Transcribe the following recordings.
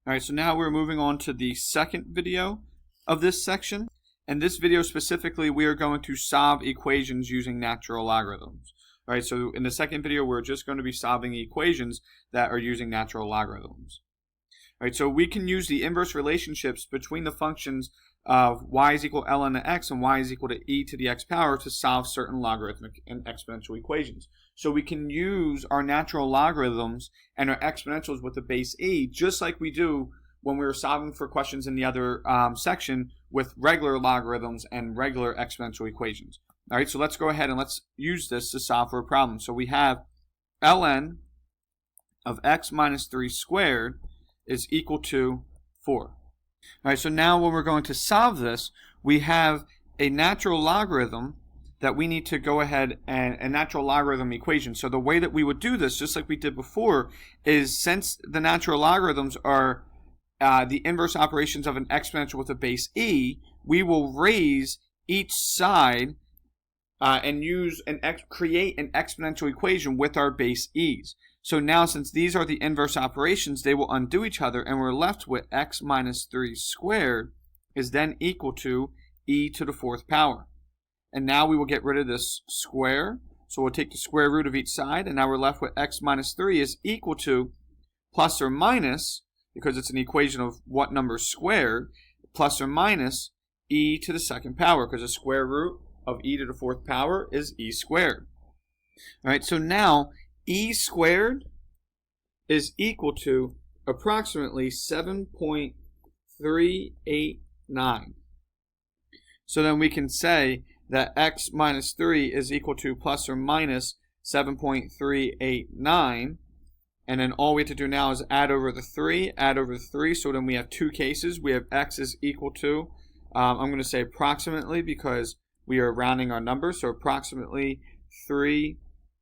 Alright, so now we're moving on to the second video of this section. And this video specifically, we are going to solve equations using natural logarithms. Alright, so in the second video, we're just going to be solving equations that are using natural logarithms. Alright, so we can use the inverse relationships between the functions of y is equal to ln of x and y is equal to e to the x power to solve certain logarithmic and exponential equations. So we can use our natural logarithms and our exponentials with the base e just like we do when we were solving for questions in the other section with regular logarithms and regular exponential equations. Alright, so let's go ahead and let's use this to solve for a problem. So we have ln of x minus 3 squared is equal to 4. Alright, so now when we're going to solve this, we have a natural logarithm that we need to go ahead and a natural logarithm equation. So the way that we would do this, just like we did before, is since the natural logarithms are the inverse operations of an exponential with a base e, we will raise each side and create an exponential equation with our base e's. So now since these are the inverse operations, they will undo each other and we're left with x minus 3 squared is then equal to e to the 4th power. And now we will get rid of this square. So we'll take the square root of each side and now we're left with x minus 3 is equal to plus or minus, because it's an equation of what number squared, plus or minus e to the 2nd power, because the square root of e to the 4th power is e squared. Alright, so now e squared is equal to approximately 7.389. So then we can say that x minus 3 is equal to plus or minus 7.389. And then all we have to do now is add over the 3, So then we have two cases. We have x is equal to, I'm going to say approximately because we are rounding our numbers. So approximately 3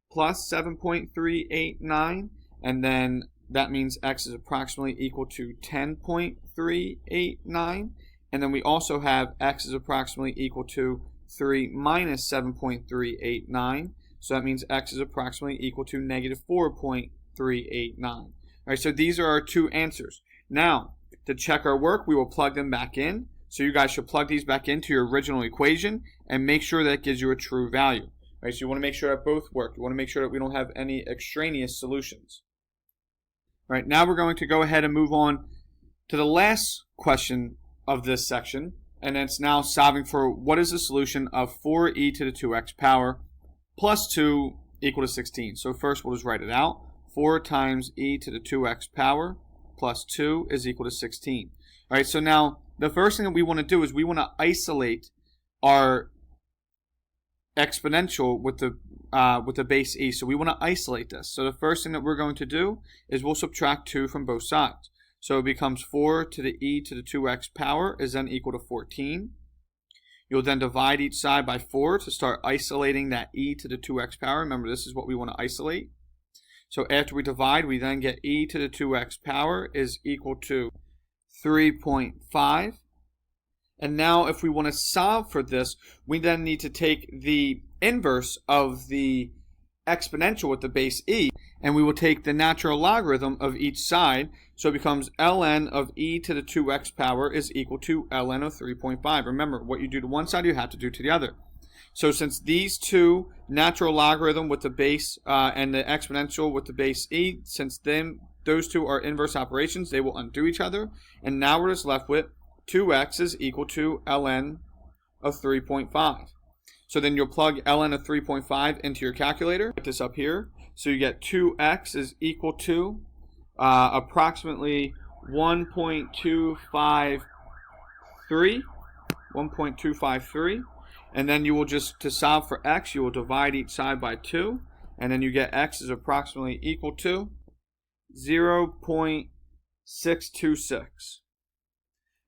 plus 7.389. And then that means x is approximately equal to 10.389. And then we also have x is approximately equal to 3 minus 7.389. So that means x is approximately equal to negative 4.389. All right, so these are our two answers. Now, to check our work, we will plug them back in. So you guys should plug these back into your original equation and make sure that it gives you a true value. All right, so you want to make sure that both work. You want to make sure that we don't have any extraneous solutions. All right, now we're going to go ahead and move on to the last question of this section. And it's now solving for what is the solution of 4e to the 2x power plus 2 equal to 16. So first we'll just write it out. 4 times e to the 2x power plus 2 is equal to 16. All right, so now the first thing that we want to do is we want to isolate our exponential with the base e. So we want to isolate this. So the first thing that we're going to do is we'll subtract 2 from both sides. So it becomes 4 to the e to the 2x power is then equal to 14. You'll then divide each side by 4 to start isolating that e to the 2x power. Remember, this is what we want to isolate. So after we divide, we then get e to the 2x power is equal to 3.5. And now if we want to solve for this, we then need to take the inverse of the exponential with the base e, and we will take the natural logarithm of each side. So it becomes ln of e to the 2x power is equal to ln of 3.5. Remember, what you do to one side, you have to do to the other. So since these two, natural logarithm with the base and the exponential with the base e, since those two are inverse operations, they will undo each other. And now we're just left with 2x is equal to ln of 3.5. So then you'll plug ln of 3.5 into your calculator. Put this up here. So you get 2x is equal to approximately 1.253. And then you will just, to solve for x, you will divide each side by 2. And then you get x is approximately equal to 0.626.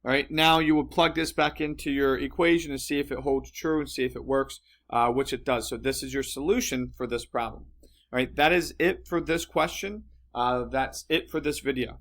All right, now you will plug this back into your equation and see if it holds true and see if it works, which it does. So this is your solution for this problem. All right, that is it for this question. That's it for this video.